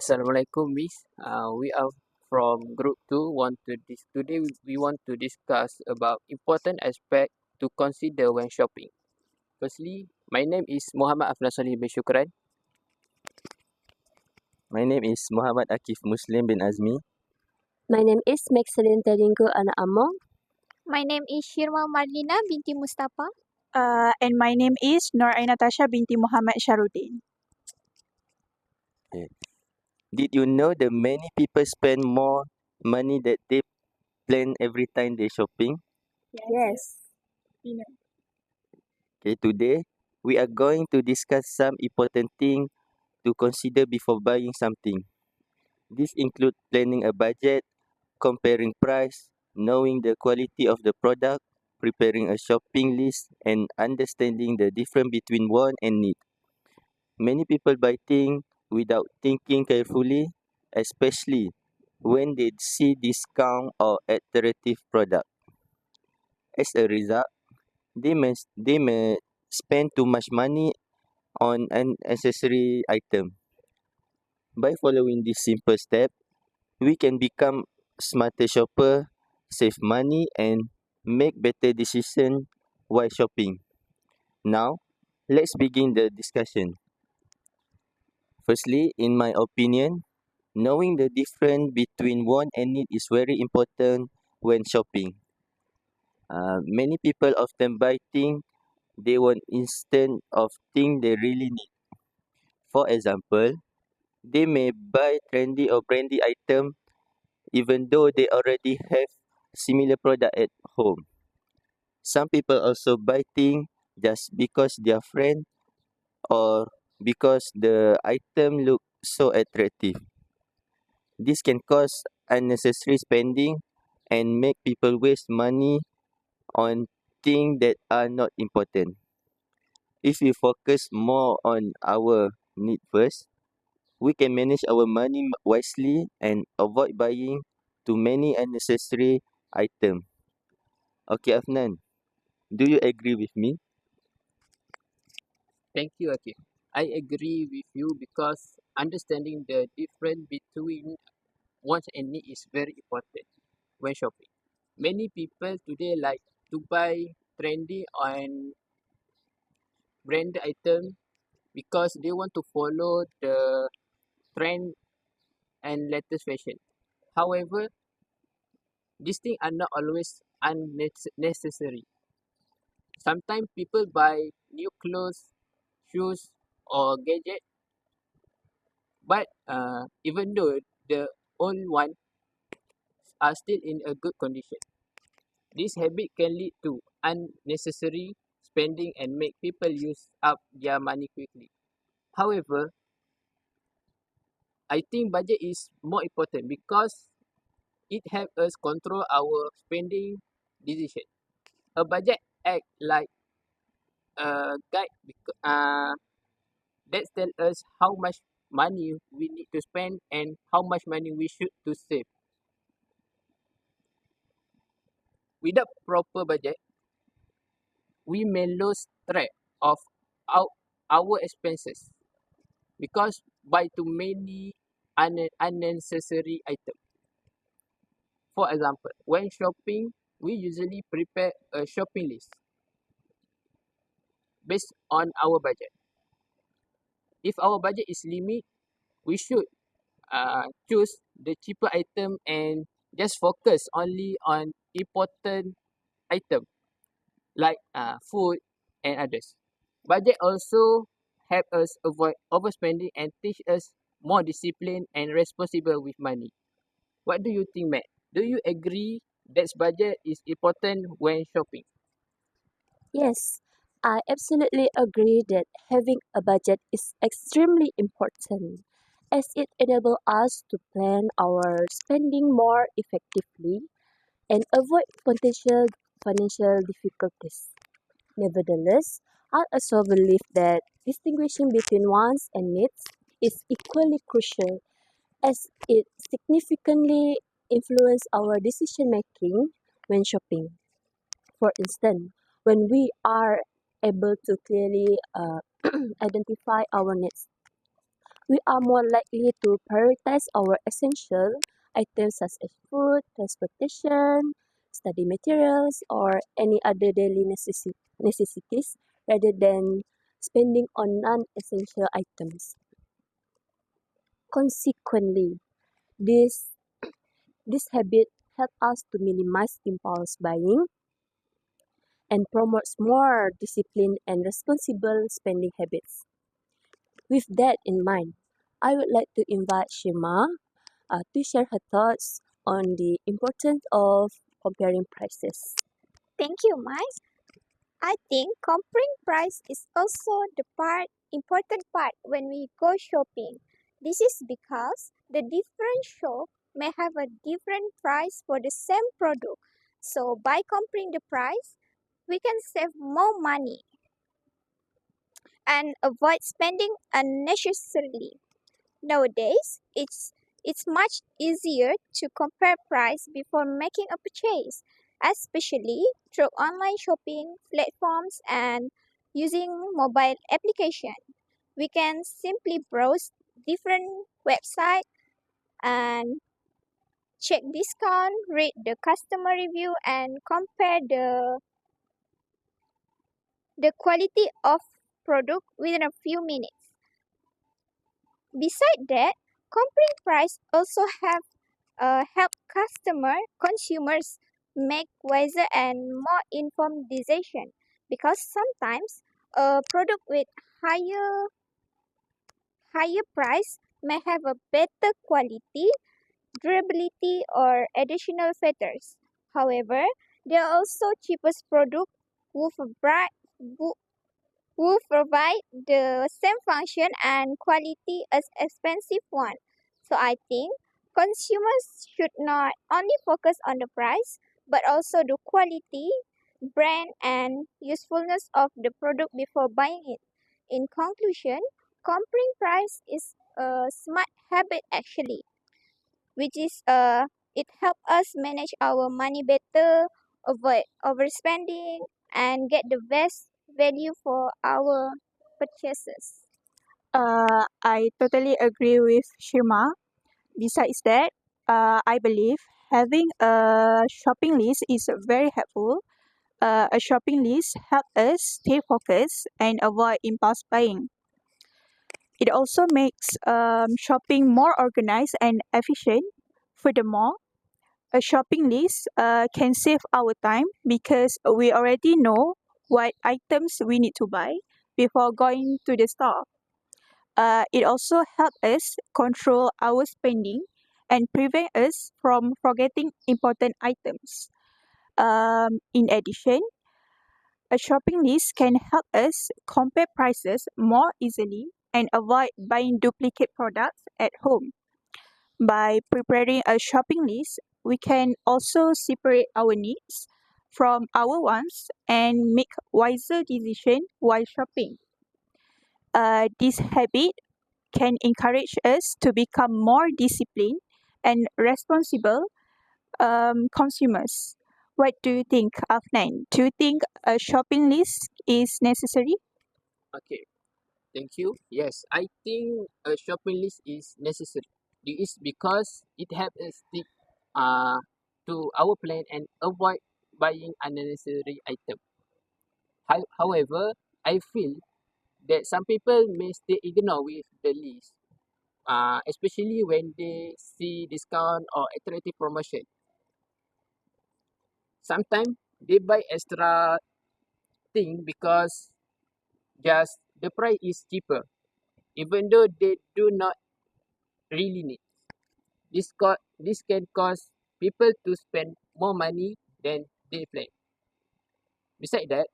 Assalamualaikum, Miss. We are from Group 2. Today we want to discuss about important aspect to consider when shopping. Firstly, my name is Muhammad Afnan Salih bin Shukran. My name is Muhammad Akif Muslim bin Azmi. My name is Maxeline Tadingo Anak Among. My name is Shirma Marlina binti Mustafa. And my name is Nur Natasha binti Muhammad Sharuddin. Did you know that many people spend more money that they plan every time they shopping? Yes. Okay, today we are going to discuss some important things to consider before buying something. This include planning a budget, comparing price, knowing the quality of the product, preparing a shopping list, and understanding the difference between want and need. Many people buy things without thinking carefully, especially when they see discount or attractive product. As a result, they may spend too much money on unnecessary item. By following this simple step, we can become smarter shopper, save money, and make better decision while shopping. Now, let's begin the discussion. Firstly, in my opinion, knowing the difference between want and need is very important when shopping. Many people often buy things they want instead of things they really need. For example, they may buy trendy or brandy item even though they already have similar product at home. Some people also buy things just because their friend or because the item look so attractive. This can cause unnecessary spending and make people waste money on things that are not important. If we focus more on our need first, we can manage our money wisely and avoid buying too many unnecessary items. Okay, Afnan, do you agree with me? Thank you, Akif. I agree with you because understanding the difference between wants and need is very important when shopping. Many people today like to buy trendy and branded item because they want to follow the trend and latest fashion. However, these things are not always unnecessary. Sometimes people buy new clothes, shoes, or gadget, but even though the old ones are still in a good condition, this habit can lead to unnecessary spending and make people use up their money quickly. However, I think budget is more important because it helps us control our spending decision. A budget act like a guide that tell us how much money we need to spend and how much money we should to save. Without proper budget, we may lose track of our, our expenses because buy too many unnecessary items. For example, when shopping, we usually prepare a shopping list based on our budget. If our budget is limited, we should choose the cheaper item and just focus only on important item like food and others. Budget also help us avoid overspending and teach us more discipline and responsible with money. What do you think, Matt? Do you agree that budget is important when shopping? Yes, I absolutely agree that having a budget is extremely important as it enables us to plan our spending more effectively and avoid potential financial difficulties. Nevertheless, I also believe that distinguishing between wants and needs is equally crucial as it significantly influences our decision making when shopping. For instance, when we are able to clearly identify our needs, We are more likely to prioritize our essential items such as food, transportation, study materials, or any other daily necessities rather than spending on non-essential items. Consequently, this, this habit helps us to minimize impulse buying and promotes more disciplined and responsible spending habits. With that in mind, I would like to invite Shima to share her thoughts on the importance of comparing prices. Thank you, Mai. I think comparing price is also the important part when we go shopping. This is because the different shop may have a different price for the same product. So by comparing the price, we can save more money and avoid spending unnecessarily. Nowadays, it's much easier to compare price before making a purchase, especially through online shopping platforms and using mobile application. We can simply browse different websites and check discount, read the customer review and compare the quality of product within a few minutes. Besides that, comparing price also help consumers make wiser and more informed decision because sometimes a product with higher higher price may have a better quality, durability or additional features. However, there are also cheapest product with a bright who provide the same function and quality as expensive one. So I think consumers should not only focus on the price but also the quality, brand and usefulness of the product before buying it. In conclusion, comparing price is a smart habit actually, which is it helps us manage our money better, avoid overspending, and get the best value for our purchases. I totally agree with Shima. Besides that, I believe having a shopping list is very helpful. A shopping list helps us stay focused and avoid impulse buying. It also makes shopping more organized and efficient. Furthermore, a shopping list can save our time because we already know what items we need to buy before going to the store. It also helps us control our spending and prevent us from forgetting important items. In addition, a shopping list can help us compare prices more easily and avoid buying duplicate products at home. By preparing a shopping list, we can also separate our needs from our wants and make wiser decisions while shopping. This habit can encourage us to become more disciplined and responsible consumers. What do you think, Afnan? Do you think a shopping list is necessary? Okay, thank you. Yes, I think a shopping list is necessary. This is because it helps us stick uh, to our plan and avoid buying unnecessary items. However, I feel that some people may still ignore with the list, especially when they see discount or attractive promotion. Sometimes they buy extra thing because just the price is cheaper, even though they do not really need. This can cause people to spend more money than they plan. Besides that,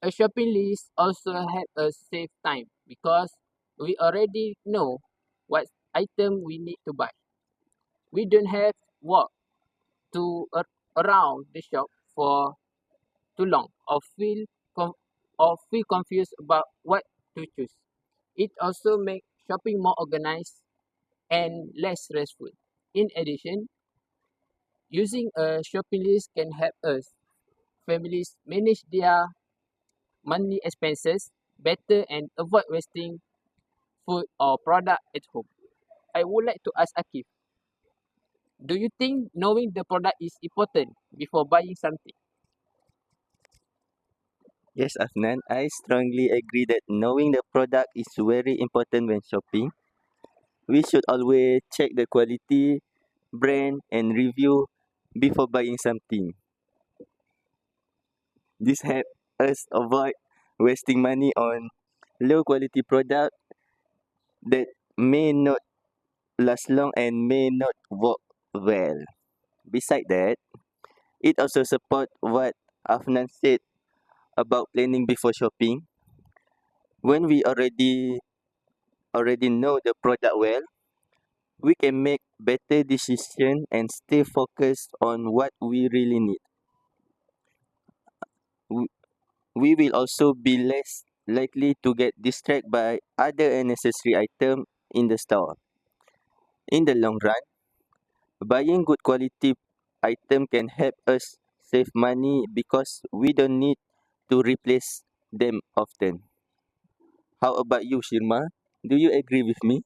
a shopping list also help us save time because we already know what item we need to buy. We don't have walk to around the shop for too long or feel confused about what to choose. It also makes shopping more organized and less stressful. In addition, using a shopping list can help us families manage their monthly expenses better and avoid wasting food or product at home. I would like to ask Akif, do you think knowing the product is important before buying something? Yes, Afnan, I strongly agree that knowing the product is very important when shopping. We should always check the quality, brand, and review before buying something. This helps us avoid wasting money on low quality product that may not last long and may not work well. Besides that, it also supports what Afnan said about planning before shopping. When we already know the product well, we can make better decision and stay focused on what we really need. W- We will also be less likely to get distracted by other unnecessary items in the store. In the long run, buying good quality item can help us save money because we don't need to replace them often. How about you, Shirma? Do you agree with me?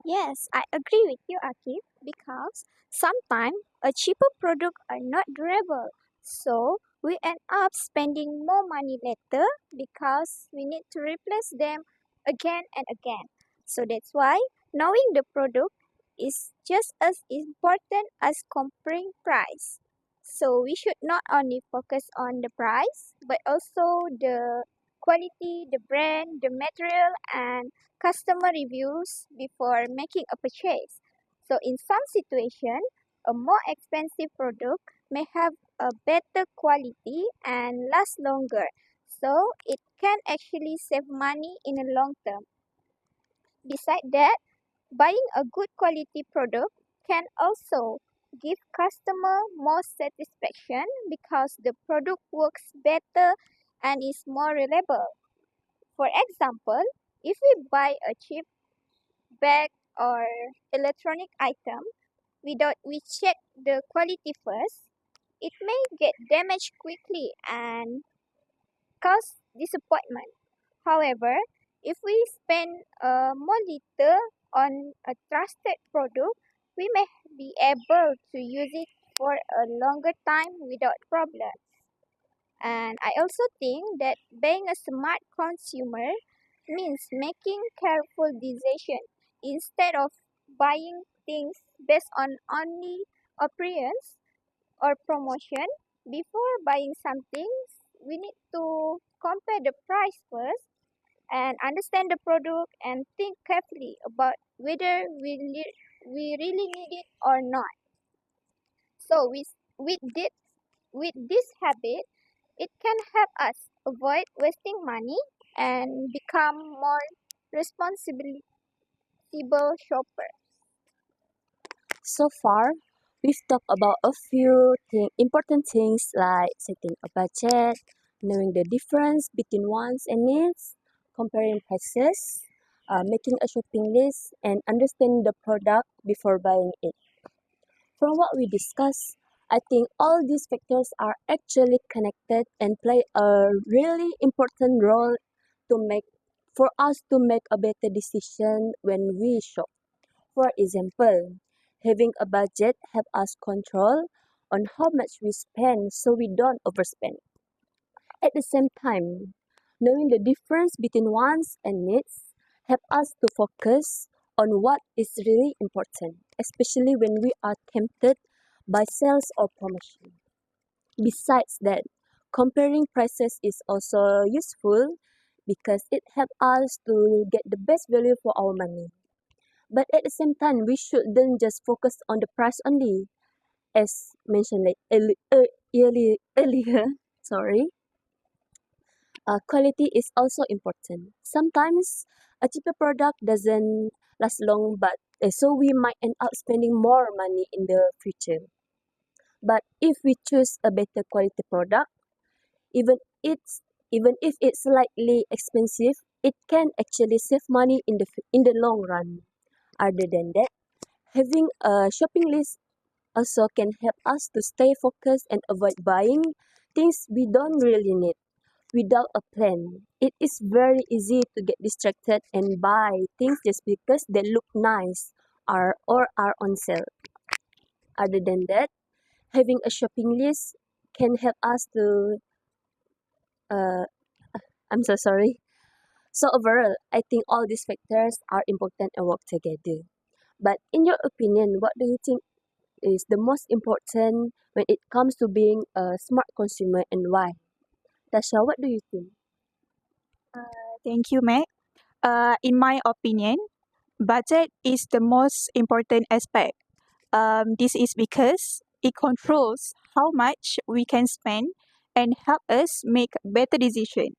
Yes, I agree with you, Akif, because sometimes a cheaper product are not durable. So we end up spending more money later because we need to replace them again and again. So that's why knowing the product is just as important as comparing price. So we should not only focus on the price but also the quality, the brand, the material and customer reviews before making a purchase. So, in some situation, a more expensive product may have a better quality and last longer. So, it can actually save money in the long term. Besides that, buying a good quality product can also give customer more satisfaction because the product works better and is more reliable. For example, if we buy a cheap bag or electronic item without we check the quality first, it may get damaged quickly and cause disappointment. However, if we spend more little on a trusted product, we may be able to use it for a longer time without problem. And I also think that being a smart consumer means making careful decisions instead of buying things based on only appearance or promotion. Before buying something, we need to compare the price first and understand the product and think carefully about whether we really need it or not. So with this habit, it can help us avoid wasting money and become more responsible shopper. So far, we've talked about a few important things like setting a budget, knowing the difference between wants and needs, comparing prices, making a shopping list, and understanding the product before buying it. From what we discussed, I think all these factors are actually connected and play a really important role to make for us to make a better decision when we shop. For example, having a budget help us control on how much we spend so we don't overspend. At the same time, knowing the difference between wants and needs help us to focus on what is really important, especially when we are tempted by sales or promotion. Besides that, comparing prices is also useful because it helps us to get the best value for our money. But at the same time, we shouldn't just focus on the price only, as mentioned earlier. Sorry, quality is also important. Sometimes a cheaper product doesn't last long, but so we might end up spending more money in the future. But if we choose a better quality product, even it's even if it's slightly expensive, it can actually save money in the long run. Other than that, having a shopping list also can help us to stay focused and avoid buying things we don't really need. without a plan. It is very easy to get distracted and buy things just because they look nice or are on sale. Other than that, having a shopping list can help us to uh, I'm so sorry. So overall, I think all these factors are important and work together. But in your opinion, what do you think is the most important when it comes to being a smart consumer and why? Tasha, what do you think? Thank you, Meg. In my opinion, budget is the most important aspect. This is because it controls how much we can spend and help us make better decisions.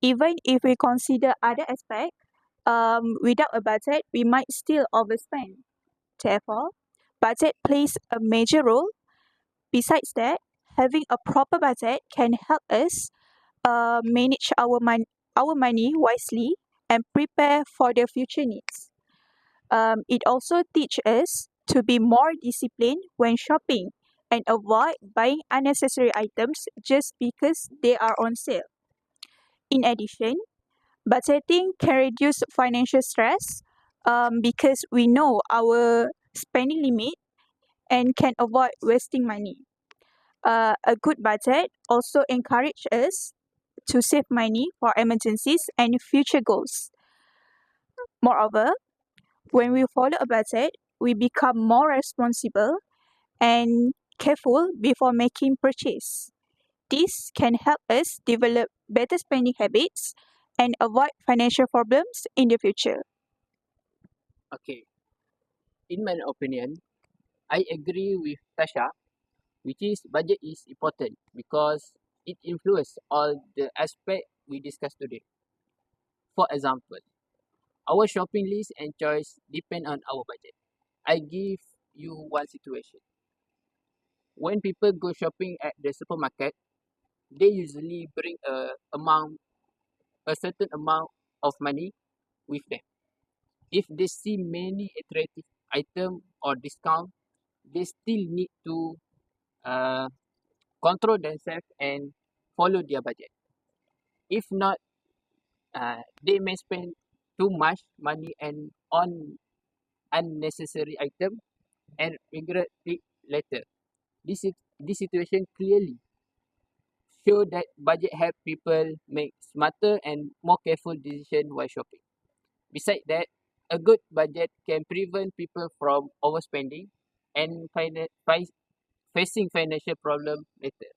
Even if we consider other aspects, without a budget, we might still overspend. Therefore, budget plays a major role. Besides that, having a proper budget can help us manage our money wisely and prepare for the future needs. It also teaches us to be more disciplined when shopping and avoid buying unnecessary items just because they are on sale. In addition, budgeting can reduce financial stress because we know our spending limit and can avoid wasting money. A good budget also encourages us to save money for emergencies and future goals. Moreover, when we follow a budget, we become more responsible and careful before making purchase. This can help us develop better spending habits and avoid financial problems in the future. Okay, in my opinion, I agree with Tasha, which is budget is important because it influences all the aspect we discussed today. For example, our shopping list and choice depend on our budget. I give you one situation. When people go shopping at the supermarket, they usually bring a certain amount of money with them. If they see many attractive item or discount, they still need to uh, control themselves and follow their budget. If not, they may spend too much money and on unnecessary item and regret it later. This situation clearly show that budget help people make smarter and more careful decision while shopping. Besides that, a good budget can prevent people from overspending and facing financial problem later.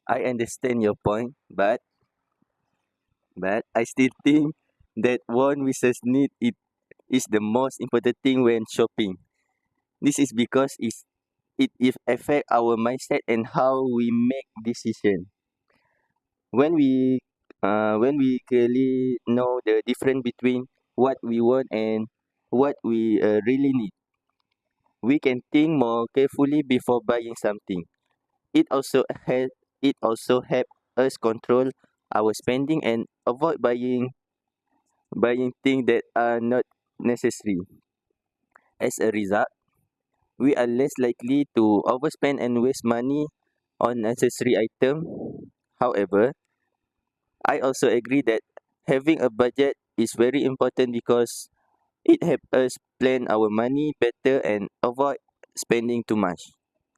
I understand your point, but I still think that one versus need it is the most important thing when shopping. This is because it affect our mindset and how we make decision. When we clearly know the difference between what we want and what we really need, we can think more carefully before buying something. It also help us control our spending and avoid buying things that are not necessary. As a result, we are less likely to overspend and waste money on necessary items. However, I also agree that having a budget is very important because it helps us plan our money better and avoid spending too much.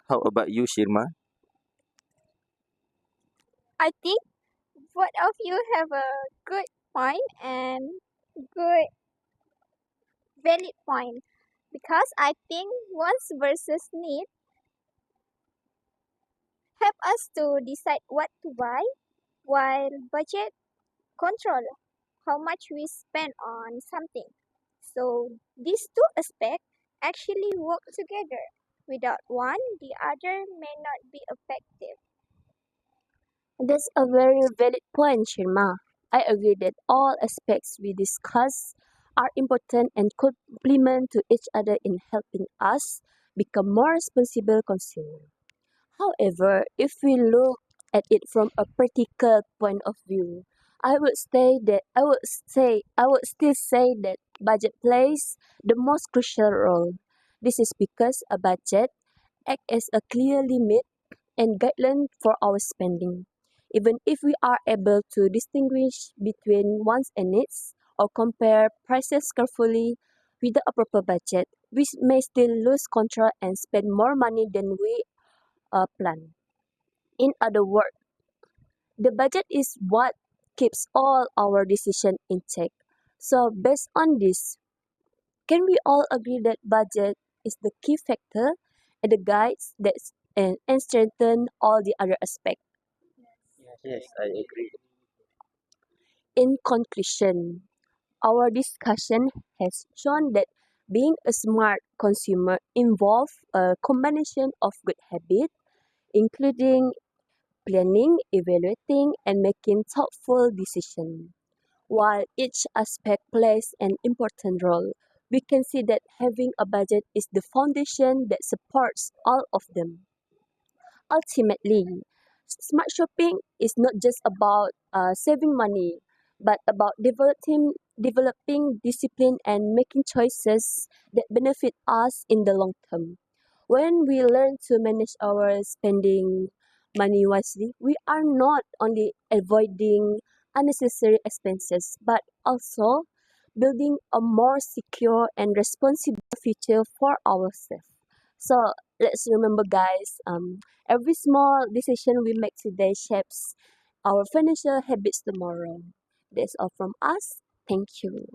How about you, Shirma? I think both of you have a good point and good valid point because I think wants versus need help us to decide what to buy while budget control how much we spend on something. So these two aspects actually work together. Without one, the other may not be effective. That's a very valid point, Shirma. I agree that all aspects we discuss are important and complement to each other in helping us become more responsible consumers. However, if we look at it from a practical point of view, I would still say that budget plays the most crucial role. This is because a budget acts as a clear limit and guidelines for our spending. Even if we are able to distinguish between wants and needs or compare prices carefully with a proper budget, we may still lose control and spend more money than we plan. In other words, the budget is what keeps all our decisions in check. So, based on this, can we all agree that budget is the key factor and the guides that and strengthen all the other aspects? Yes, I agree. In conclusion, our discussion has shown that being a smart consumer involves a combination of good habits, including planning, evaluating, and making thoughtful decisions. While each aspect plays an important role, we can see that having a budget is the foundation that supports all of them. Ultimately, smart shopping is not just about saving money, but about developing discipline and making choices that benefit us in the long term. When we learn to manage our spending money wisely, we are not only avoiding unnecessary expenses, but also building a more secure and responsible future for ourselves. So let's remember, guys, every small decision we make today shapes our financial habits tomorrow. That's all from us. Thank you.